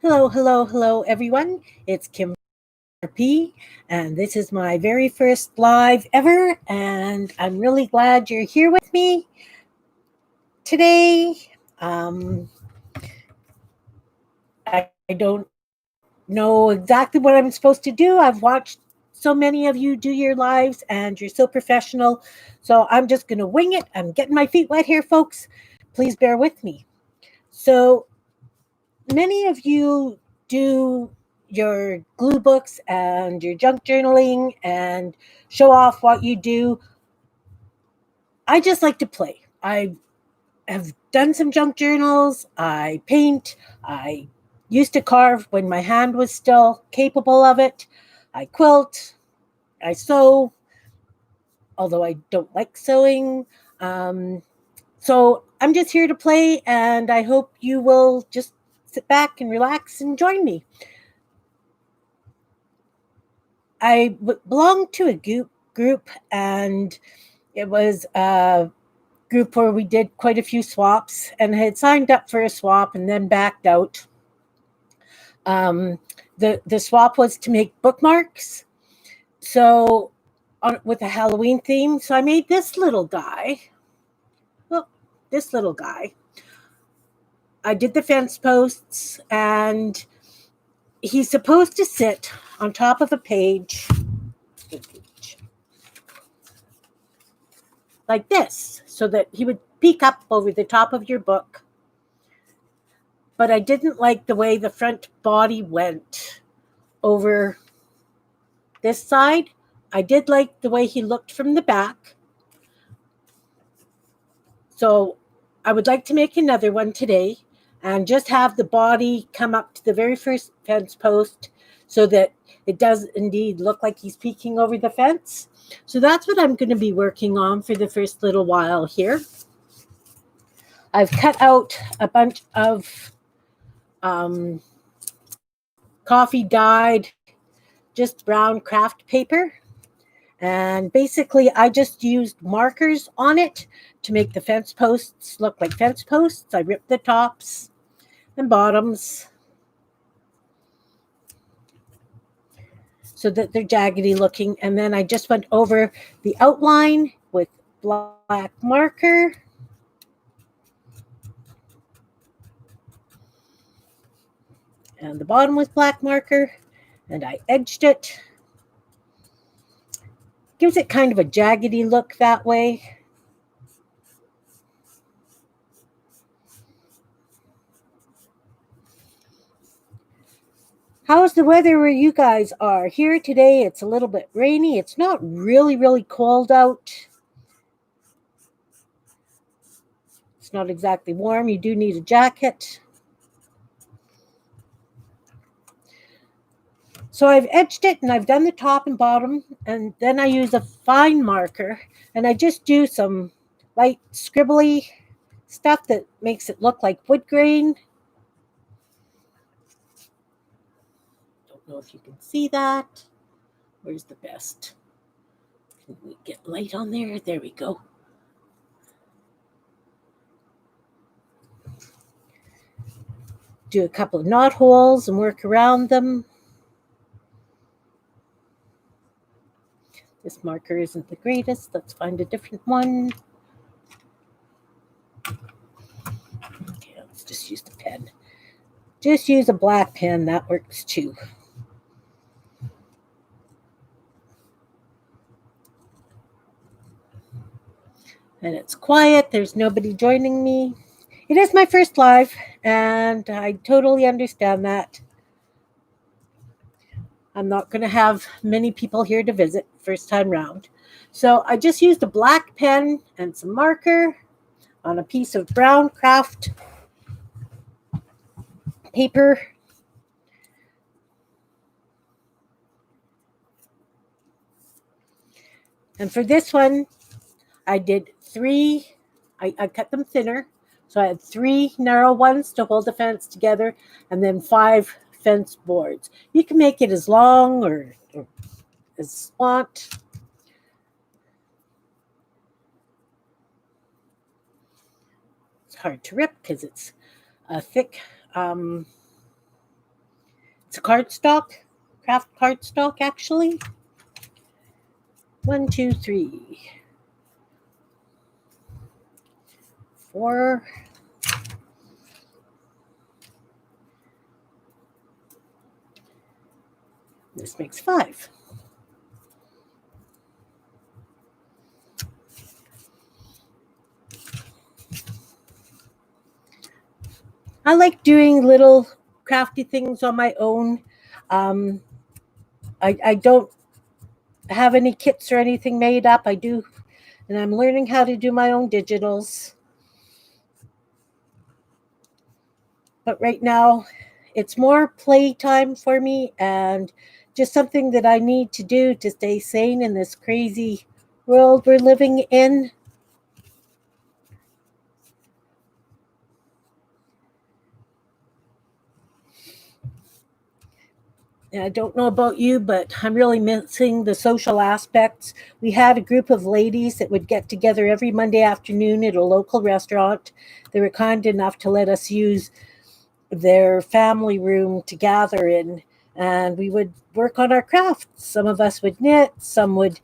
Hello, hello, hello, everyone. It's K&RP, and this is my very first live ever, and I'm really glad you're here with me today. Um, I don't know exactly what I'm supposed to do. I've watched so many of you do your lives, and you're so professional. So I'm just going to wing it. I'm getting my feet wet here, folks. Please bear with me. So many of you do your glue books and your junk journaling and show off what you do. I just like to play. I have done some junk journals. I paint. I used to carve when my hand was still capable of it. I quilt. I sew, although I don't like sewing. Um, so I'm just here to play, and I hope you will just sit back and relax and join me. I belonged to a group, and it was a group where we did quite a few swaps, and I had signed up for a swap and then backed out. Um, the swap was to make bookmarks, so with a Halloween theme. So I made this little guy. Well, this little guy. I did the fence posts, and he's supposed to sit on top of a page like this, so that he would peek up over the top of your book. But I didn't like the way the front body went over this side. I did like the way he looked from the back. So I would like to make another one today and just have the body come up to the very first fence post so that it does indeed look like he's peeking over the fence. So that's what I'm going to be working on for the first little while here. I've cut out a bunch of coffee dyed, just brown craft paper. And basically, I just used markers on it to make the fence posts look like fence posts. I ripped the tops and bottoms so that they're jaggedy looking. And then I just went over the outline with black marker. And the bottom was black marker. And I edged it. Gives it kind of a jaggedy look that way. How's the weather where you guys are? Here today, it's a little bit rainy. It's not really, really cold out. It's not exactly warm. You do need a jacket. So I've edged it, and I've done the top and bottom, and then I use a fine marker, and I just do some light scribbly stuff that makes it look like wood grain. Don't know if you can see that. Where's the best? Can we get light on there? There we go. Do a couple of knot holes and work around them. This marker isn't the greatest. Let's find a different one. Okay, let's just use the pen. Just use a black pen. That works too. And it's quiet. There's nobody joining me. It is my first live, and I totally understand that. I'm not going to have many people here to visit first time round. So I just used a black pen and some marker on a piece of brown craft paper. And for this one, I did three, I cut them thinner. So I had three narrow ones to hold the fence together, and then 5 fence boards. You can make it as long or as you want. It's hard to rip because it's a thick It's a cardstock, craft cardstock actually. 1, 2, 3, 4. This makes 5. I like doing little crafty things on my own. I don't have any kits or anything made up. I do, and I'm learning how to do my own digitals. But right now, it's more playtime for me and just something that I need to do to stay sane in this crazy world we're living in. And I don't know about you, but I'm really missing the social aspects. We had a group of ladies that would get together every Monday afternoon at a local restaurant. They were kind enough to let us use their family room to gather in, and we would work on our crafts. Some of us would knit, some would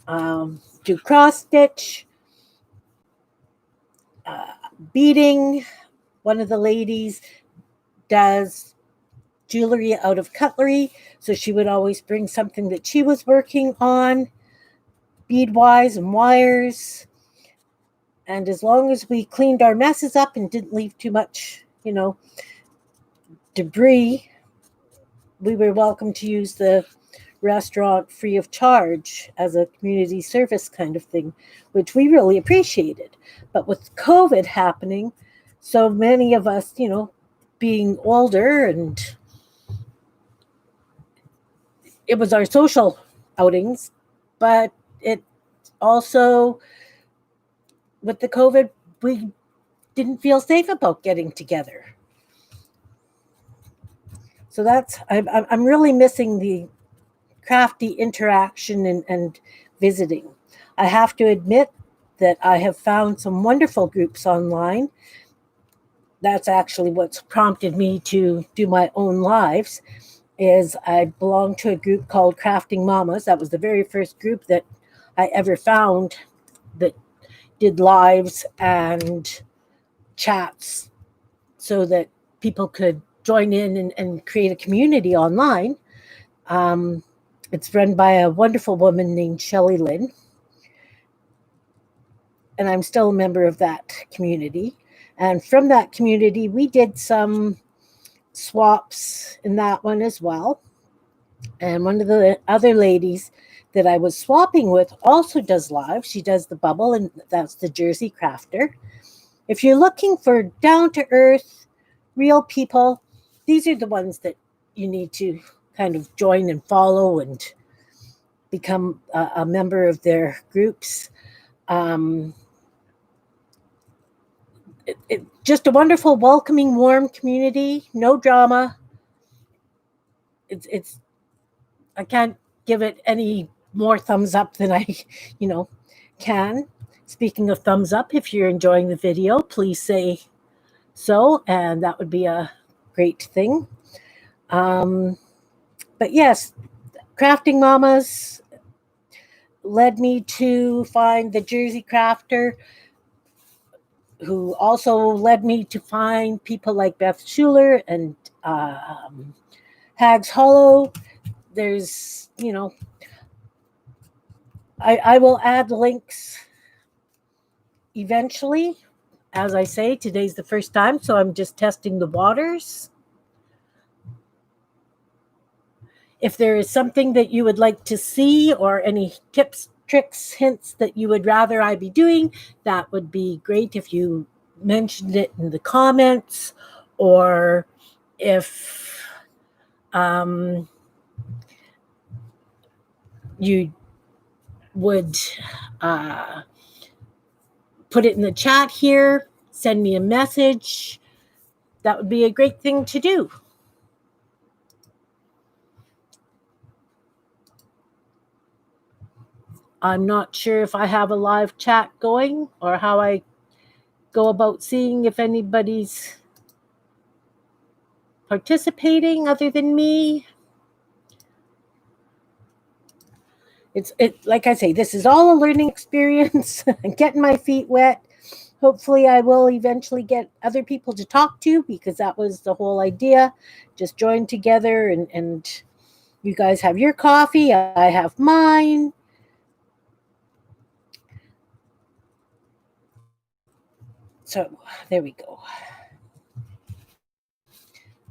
do cross stitch, beading. One of the ladies does jewelry out of cutlery, so she would always bring something that she was working on, bead wise and wires. And as long as we cleaned our messes up and didn't leave too much, debris, we were welcome to use the restaurant free of charge as a community service kind of thing, which we really appreciated. But with COVID happening, so many of us, being older, and it was our social outings, but it also, with the COVID, we didn't feel safe about getting together. So I'm really missing the crafty interaction and visiting. I have to admit that I have found some wonderful groups online. That's actually what's prompted me to do my own lives. Is I belong to a group called Crafting Mamas. That was the very first group that I ever found that did lives and chats so that people could join in and create a community online. It's run by a wonderful woman named Shelley Lynn, and I'm still a member of that community. And from that community, we did some swaps in that one as well. And one of the other ladies that I was swapping with also does live. She does the bubble, and that's the Jersey Crafter. If you're looking for down to earth, real people, these are the ones that you need to kind of join and follow and become a member of their groups. Just a wonderful, welcoming, warm community. No drama. It's. I can't give it any more thumbs up than I, can. Speaking of thumbs up, if you're enjoying the video, please say so, and that would be a great thing. But yes, Crafting Mamas led me to find the Jersey Crafter, who also led me to find people like Beth Schuler and Hags Hollow. There's, I will add links eventually. As I say, today's the first time, so I'm just testing the waters. If there is something that you would like to see or any tips, tricks, hints that you would rather I be doing, that would be great if you mentioned it in the comments, or if you would put it in the chat here, send me a message. That would be a great thing to do. I'm not sure if I have a live chat going or how I go about seeing if anybody's participating other than me. It's like I say, this is all a learning experience. Getting my feet wet. Hopefully I will eventually get other people to talk to, because that was the whole idea. Just join together, and you guys have your coffee, I have mine. So there we go.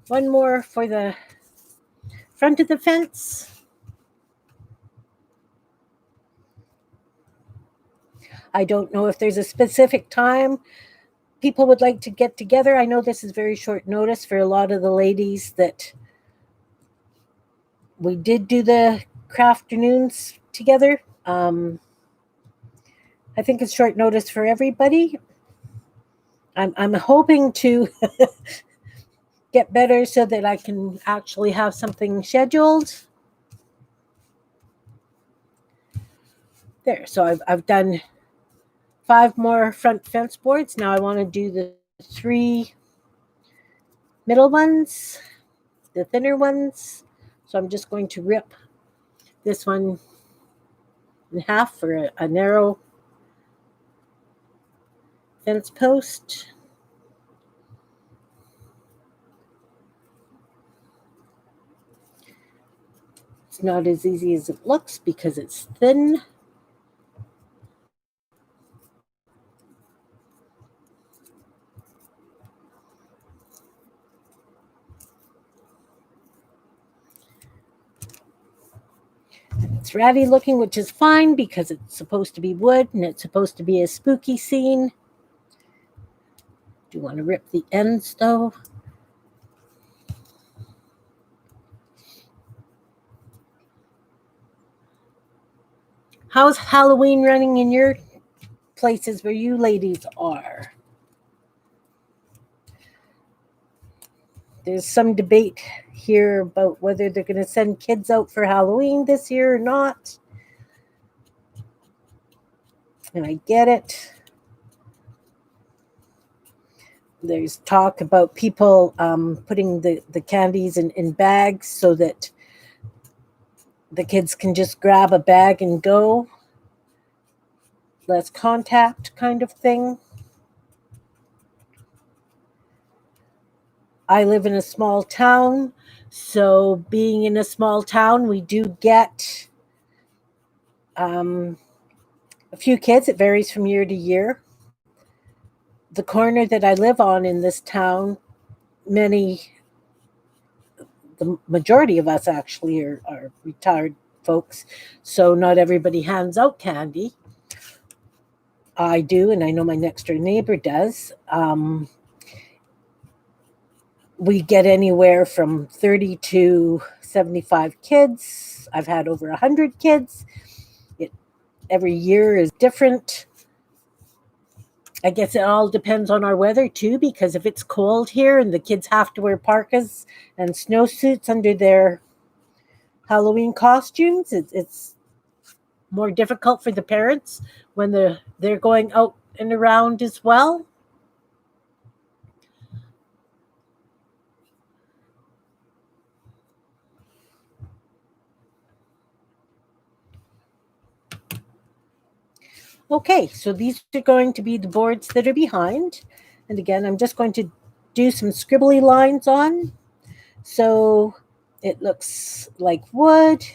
One more for the front of the fence. I don't know if there's a specific time people would like to get together. I know this is very short notice for a lot of the ladies that we did do the Crafternoons together. I think it's short notice for everybody. I'm hoping to get better so that I can actually have something scheduled. There, so I've done 5 more front fence boards. Now I want to do the 3 middle ones, the thinner ones. So I'm just going to rip this one in half for a narrow fence post. It's not as easy as it looks because it's thin. It's ratty looking, which is fine because it's supposed to be wood and it's supposed to be a spooky scene. Do you want to rip the ends though? How's Halloween running in your places where you ladies are? There's some debate here about whether they're going to send kids out for Halloween this year or not. And I get it. There's talk about people putting the candies in bags so that the kids can just grab a bag and go. Less contact kind of thing. I live in a small town, so being in a small town, we do get a few kids. It varies from year to year. The corner that I live on in this town, the majority of us actually are retired folks, so not everybody hands out candy. I do, and I know my next door neighbor does. We get anywhere from 30 to 75 kids. I've had over 100 kids. Every year is different. I guess it all depends on our weather too, because if it's cold here and the kids have to wear parkas and snowsuits under their Halloween costumes, it's more difficult for the parents when they're going out and around as well. Okay, so these are going to be the boards that are behind. And again, I'm just going to do some scribbly lines on. So it looks like wood.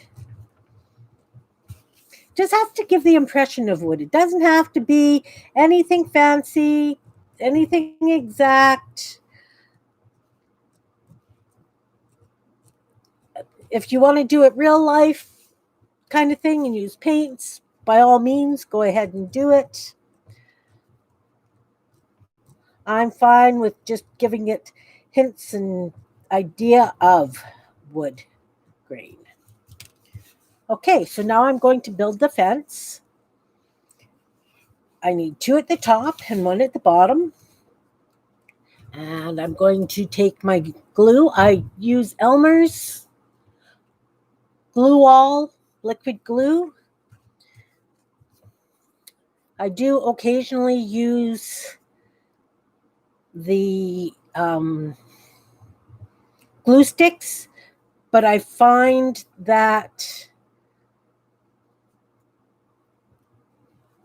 Just has to give the impression of wood. It doesn't have to be anything fancy, anything exact. If you want to do it real life kind of thing and use paints, by all means, go ahead and do it. I'm fine with just giving it hints and idea of wood grain. Okay, so now I'm going to build the fence. I need 2 at the top and 1 at the bottom. And I'm going to take my glue. I use Elmer's glue wall, liquid glue. I do occasionally use the glue sticks, but I find that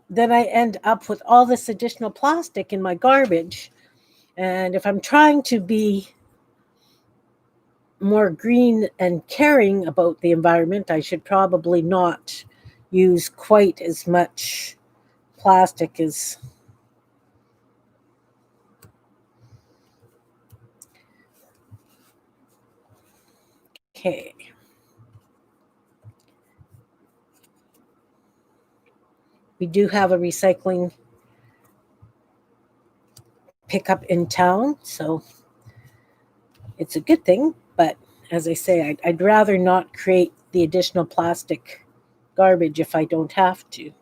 then I end up with all this additional plastic in my garbage. And if I'm trying to be more green and caring about the environment, I should probably not use quite as much plastic as okay. We do have a recycling pickup in town, so it's a good thing. But as I say, I'd rather not create the additional plastic garbage if I don't have to.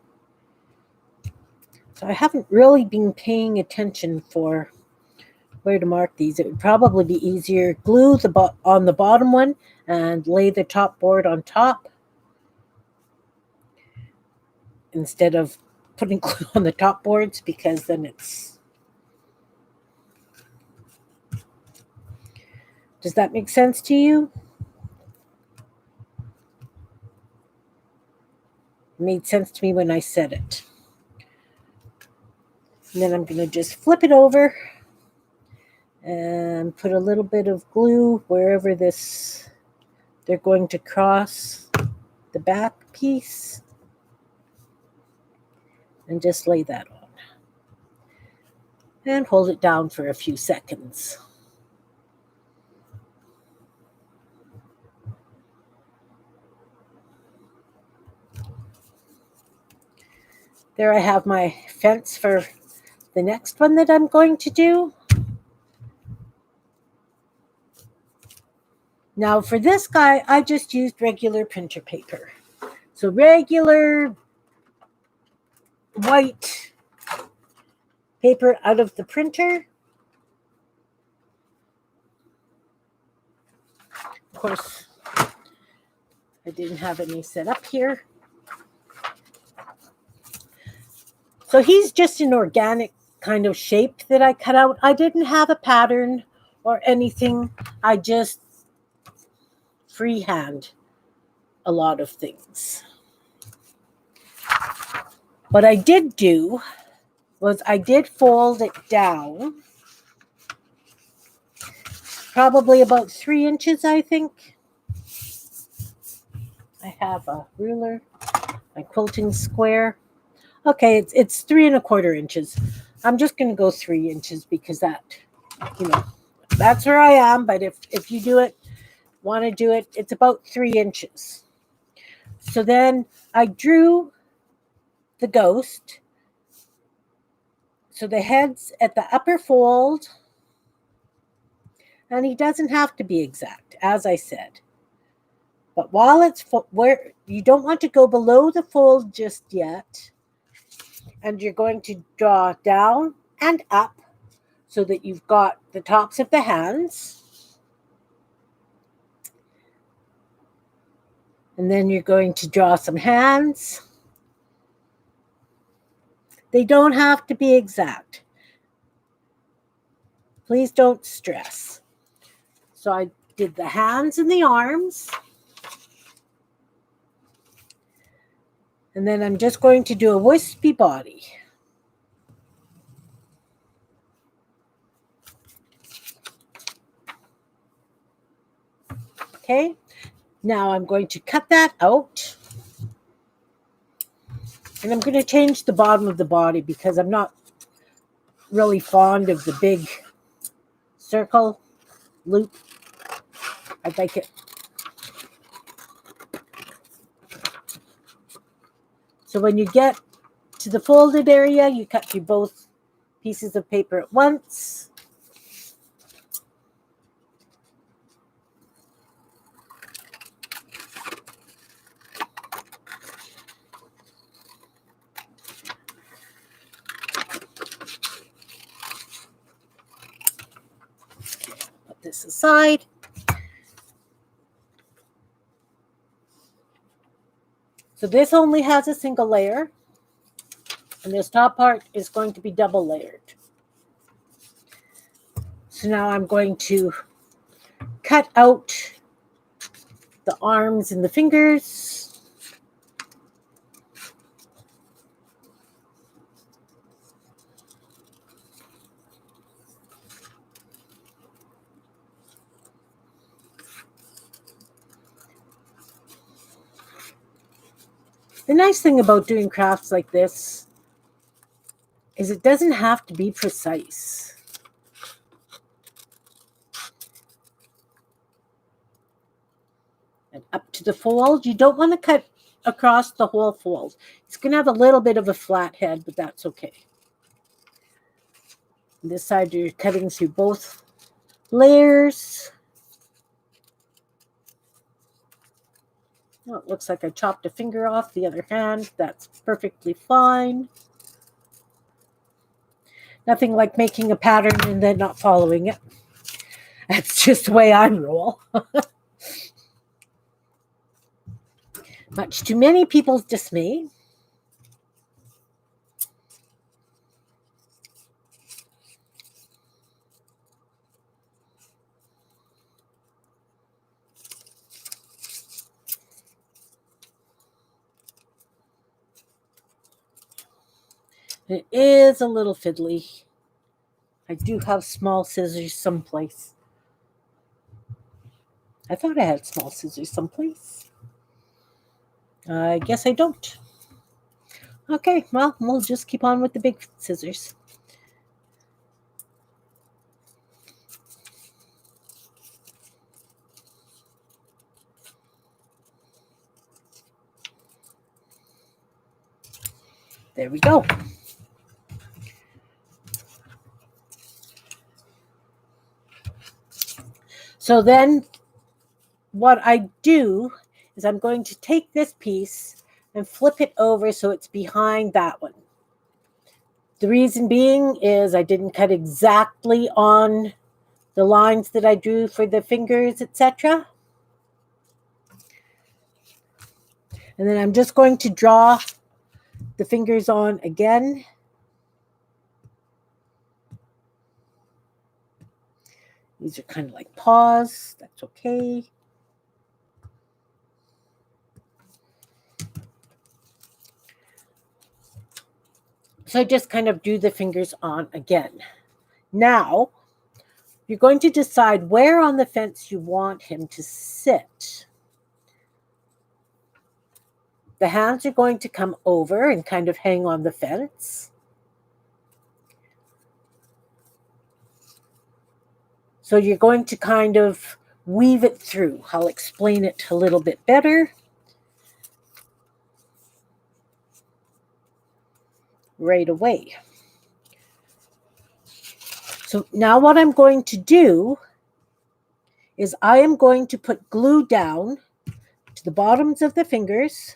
So I haven't really been paying attention for where to mark these. It would probably be easier glue on the bottom one and lay the top board on top instead of putting glue on the top boards, because then it's... Does that make sense to you? It made sense to me when I said it. And then I'm going to just flip it over and put a little bit of glue wherever they're going to cross the back piece, and just lay that on and hold it down for a few seconds. There I have my fence for the next one that I'm going to do. Now for this guy, I just used regular printer paper. So regular white paper out of the printer. Of course, I didn't have any set up here. So he's just an organic kind of shape that I cut out. I didn't have a pattern or anything. I just freehand a lot of things. What I did do was I did fold it down, probably about 3 inches, I think. I have a ruler, my quilting square. Okay, it's 3 1/4 inches. I'm just going to go 3 inches because that, that's where I am. But if you want to do it, it's about 3 inches. So then I drew the ghost. So the head's at the upper fold, and he doesn't have to be exact, as I said. But while it's where you don't want to go below the fold just yet, and you're going to draw down and up so that you've got the tops of the hands. And then you're going to draw some hands. They don't have to be exact. Please don't stress. So I did the hands and the arms. And then I'm just going to do a wispy body. Okay, now I'm going to cut that out. And I'm going to change the bottom of the body because I'm not really fond of the big circle loop. I'd like it. So when you get to the folded area, you cut through both pieces of paper at once. Put this aside. So this only has a single layer, and this top part is going to be double layered. So now I'm going to cut out the arms and the fingers. The nice thing about doing crafts like this is it doesn't have to be precise. And up to the fold, you don't want to cut across the whole fold. It's going to have a little bit of a flat head, but that's okay. This side, you're cutting through both layers. Oh, it looks like I chopped a finger off the other hand. That's perfectly fine. Nothing like making a pattern and then not following it. That's just the way I roll. Much to many people's dismay. It is a little fiddly. I do have small scissors someplace. I thought I had small scissors someplace. I guess I don't. Okay, well, we'll just keep on with the big scissors. There we go. So then what I do is I'm going to take this piece and flip it over so it's behind that one. The reason being is I didn't cut exactly on the lines that I drew for the fingers, etc. And then I'm just going to draw the fingers on again. These are kind of like paws. That's okay. So I just kind of drew the fingers on again. Now, you're going to decide where on the fence you want him to sit. The hands are going to come over and kind of hang on the fence. So you're going to kind of weave it through. I'll explain it a little bit better right away. So now what I'm going to do is I am going to put glue down to the bottoms of the fingers,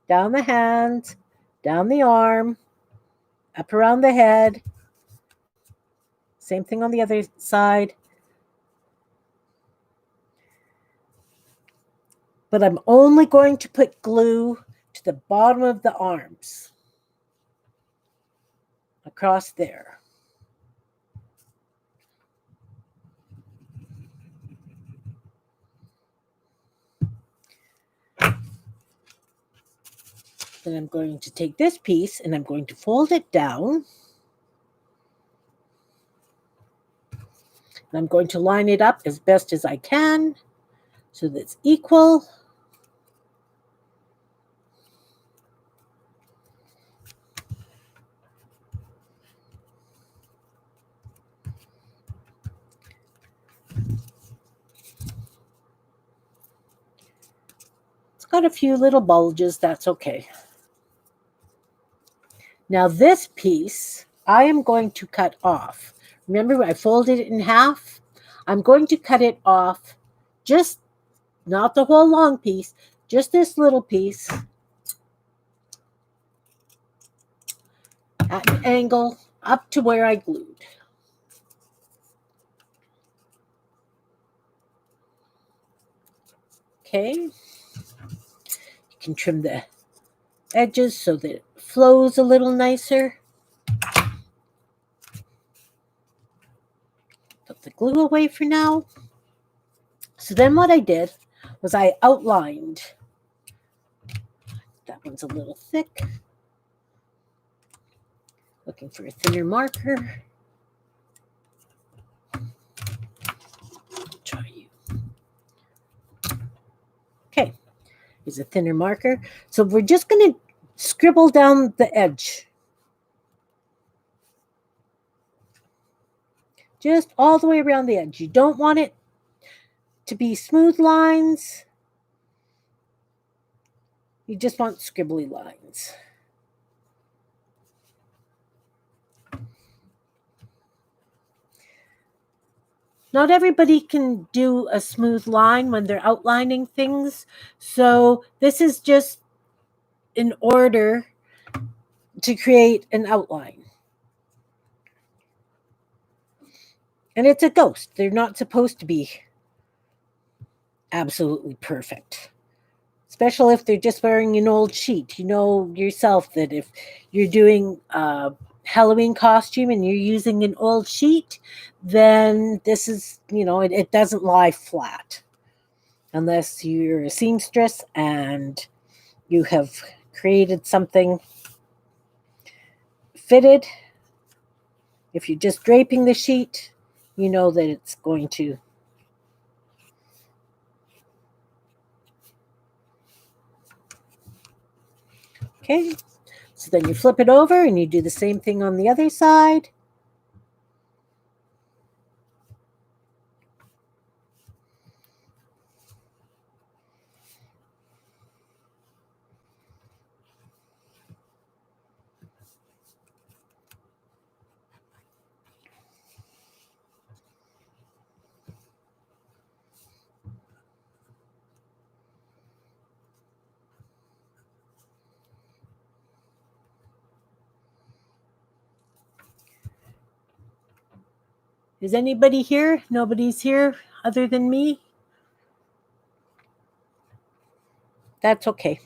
down the hand, down the arm, up around the head. Same thing on the other side. But I'm only going to put glue to the bottom of the arms. Across there. Then I'm going to take this piece and I'm going to fold it down. And I'm going to line it up as best as I can so that it's equal. It's got a few little bulges, that's okay. Now this piece, I am going to cut off. Remember, I folded it in half? I'm going to cut it off, just not the whole long piece, just this little piece at an angle up to where I glued. Okay. You can trim the edges so that it flows a little nicer. Put the glue away for now. So then what I did was I outlined. That one's a little thick. Looking for a thinner marker. Try you. Okay, here's a thinner marker. So we're just going to scribble down the edge. Just all the way around the edge. You don't want it to be smooth lines. You just want scribbly lines. Not everybody can do a smooth line when they're outlining things. So this is just in order to create an outline. And it's a ghost. They're not supposed to be absolutely perfect. Especially if they're just wearing an old sheet. You know yourself that if you're doing a Halloween costume and you're using an old sheet, then this is, it doesn't lie flat. Unless you're a seamstress and you have created something fitted. If you're just draping the sheet, you know that it's going to. Okay, so then you flip it over and you do the same thing on the other side. Is anybody here? Nobody's here other than me? That's okay.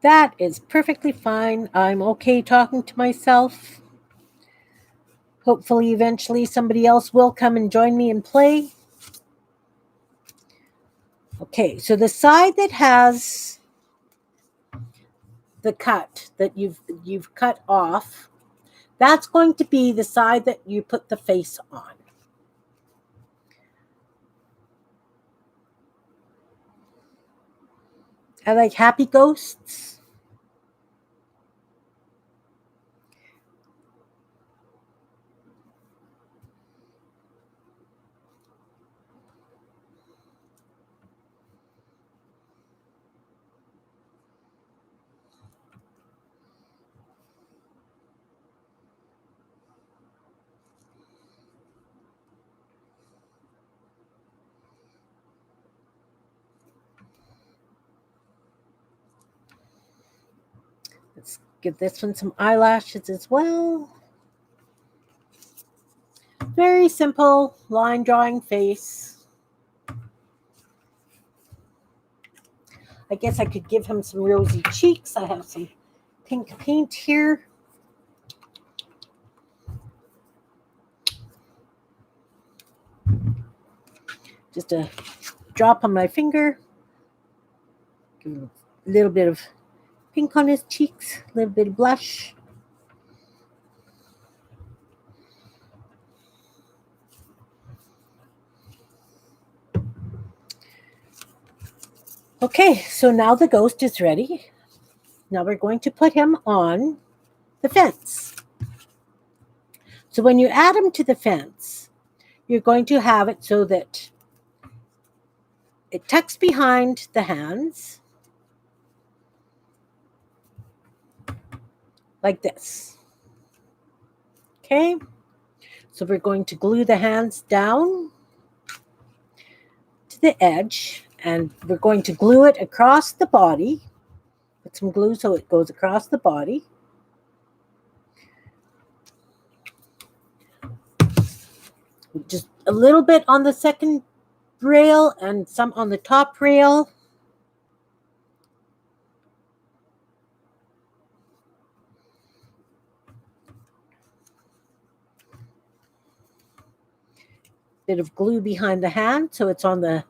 That is perfectly fine. I'm okay talking to myself. Hopefully, eventually, somebody else will come and join me and play. Okay, so the side that has the cut that you've cut off, that's going to be the side that you put the face on. I like happy ghosts. Let's give this one some eyelashes as well. Very simple line drawing face. I guess I could give him some rosy cheeks. I have some pink paint here. Just a drop on my finger. Give him a little bit of pink on his cheeks, a little bit of blush. Okay, so now the ghost is ready. Now we're going to put him on the fence. So when you add him to the fence, you're going to have it so that it tucks behind the hands like this. Okay, so we're going to glue the hands down to the edge and we're going to glue it across the body. Put some glue so it goes across the body. Just a little bit on the second rail and some on the top rail. bit of glue behind the hand so it's on the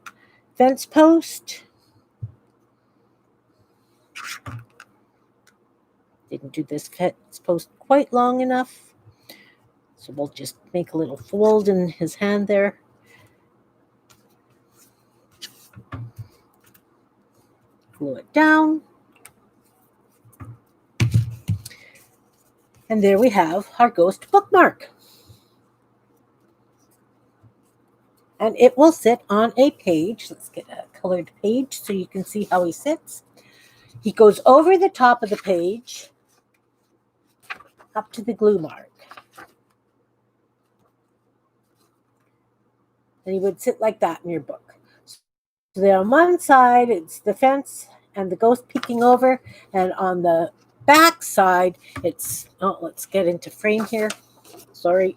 fence post. Didn't do this fence post quite long enough. So we'll just make a little fold in his hand there. Glue it down. And there we have our ghost bookmark. And it will sit on a page. Let's get a colored page so you can see how he sits. He goes over the top of the page up to the glue mark. And he would sit like that in your book. So there on one side, it's the fence and the ghost peeking over. And on the back side, it's, let's get into frame here. Sorry.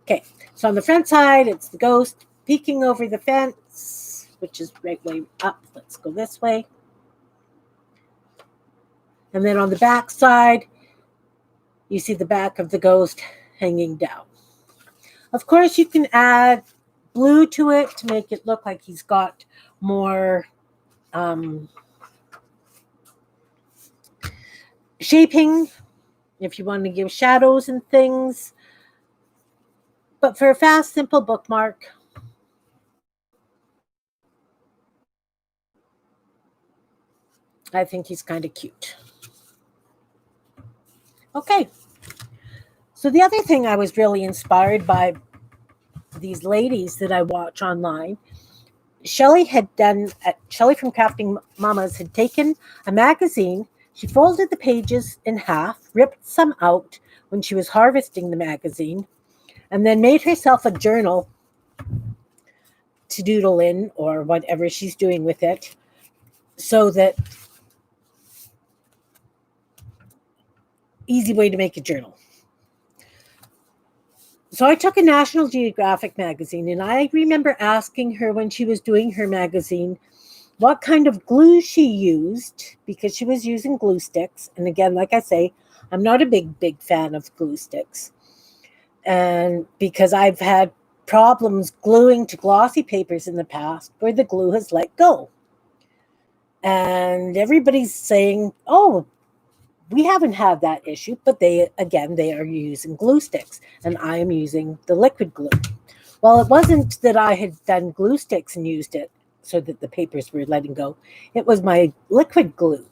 Okay, so on the front side, it's the ghost peeking over the fence, which is right way up. Let's go this way. And then on the back side, you see the back of the ghost hanging down. Of course, you can add blue to it to make it look like he's got more shaping, if you want to give shadows and things. But for a fast, simple bookmark, I think he's kind of cute. Okay. So the other thing I was really inspired by these ladies that I watch online. Shelley from Crafting Mamas had taken a magazine. She folded the pages in half, ripped some out when she was harvesting the magazine, and then made herself a journal to doodle in or whatever she's doing with it, so that easy way to make a journal. So I took a National Geographic magazine, and I remember asking her when she was doing her magazine what kind of glue she used, because she was using glue sticks. And again, like I say, I'm not a big fan of glue sticks. And because I've had problems gluing to glossy papers in the past where the glue has let go. And everybody's saying, oh, we haven't had that issue, but they are using glue sticks, and I am using the liquid glue. Well, it wasn't that I had done glue sticks and used it so that the papers were letting go. It was my liquid glue.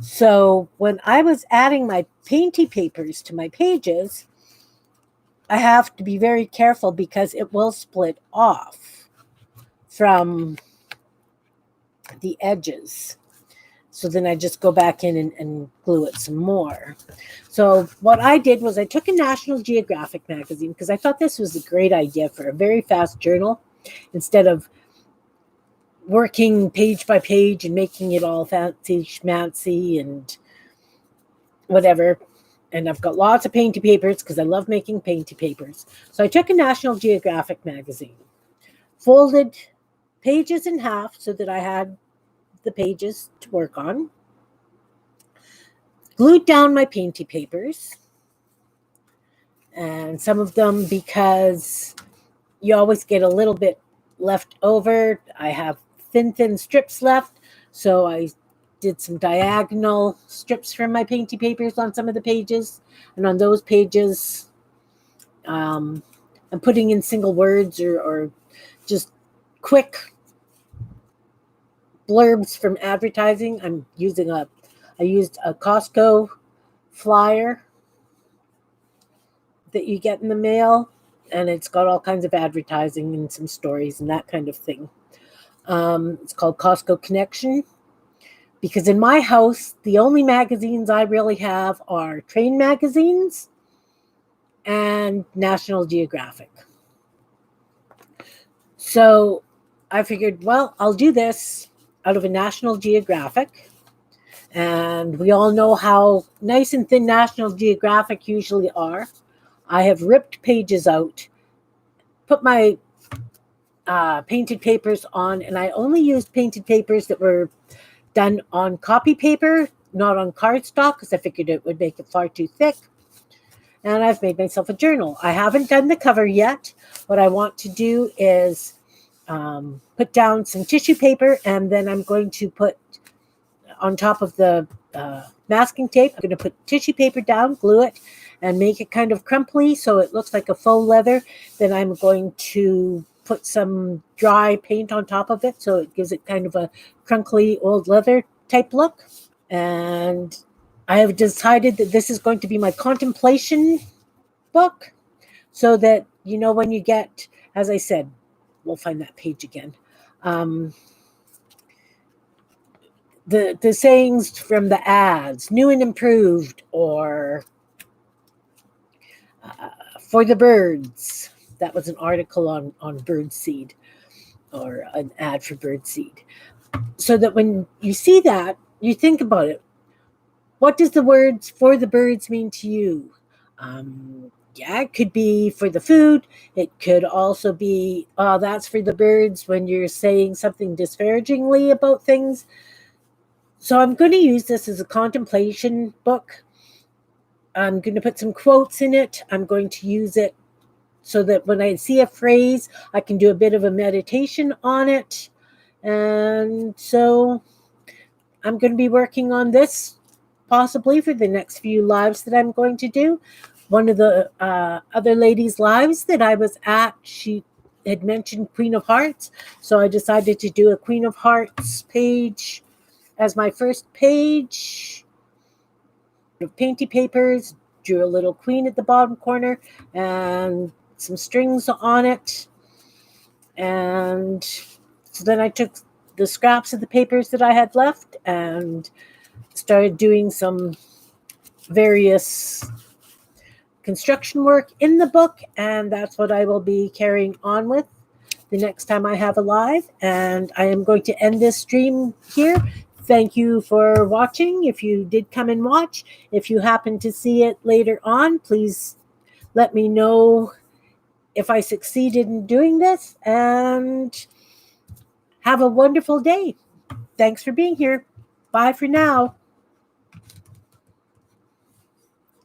So when I was adding my painty papers to my pages, I have to be very careful because it will split off from the edges. So then I just go back in and glue it some more. So what I did was I took a National Geographic magazine because I thought this was a great idea for a very fast journal instead of working page by page and making it all fancy schmancy and whatever. And I've got lots of painty papers because I love making painty papers. So I took a National Geographic magazine, folded pages in half so that I had the pages to work on, glued down my painty papers, and some of them, because you always get a little bit left over, I have thin strips left, so I did some diagonal strips from my painty papers on some of the pages, and on those pages I'm putting in single words or just quick blurbs from advertising. I used a Costco flyer that you get in the mail, and it's got all kinds of advertising and some stories and that kind of thing. It's called Costco Connection, because in my house, the only magazines I really have are train magazines and National Geographic. So I figured, well, I'll do this out of a National Geographic. And we all know how nice and thin National Geographic usually are. I have ripped pages out, put my painted papers on, and I only used painted papers that were done on copy paper, not on cardstock, because I figured it would make it far too thick. And I've made myself a journal. I haven't done the cover yet. What I want to do is put down some tissue paper, and then I'm going to put on top of the masking tape, I'm going to put tissue paper down, glue it, and make it kind of crumply so it looks like a faux leather. Then I'm going to put some dry paint on top of it so it gives it kind of a crunkly old leather type look. And I have decided that this is going to be my contemplation book, so that, when you get, as I said, we'll find that page again. The sayings from the ads, new and improved, or for the birds. That was an article on bird seed, or an ad for bird seed. So that when you see that, you think about it. What does the words for the birds mean to you? Yeah, it could be for the food. It could also be, that's for the birds when you're saying something disparagingly about things. So I'm going to use this as a contemplation book. I'm going to put some quotes in it. I'm going to use it so that when I see a phrase, I can do a bit of a meditation on it. And so I'm going to be working on this possibly for the next few lives that I'm going to do. One of the other ladies' lives that I was at, she had mentioned Queen of Hearts. So I decided to do a Queen of Hearts page as my first page. Painty papers, drew a little queen at the bottom corner and some strings on it. And so then I took the scraps of the papers that I had left and started doing some various construction work in the book, and that's what I will be carrying on with the next time I have a live. And I am going to end this stream here. Thank you for watching. If you did come and watch, if you happen to see it later on, please let me know if I succeeded in doing this, and have a wonderful day. Thanks for being here. Bye for now.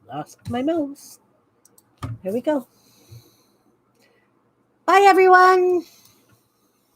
Lost my mouse. There we go. Bye, everyone.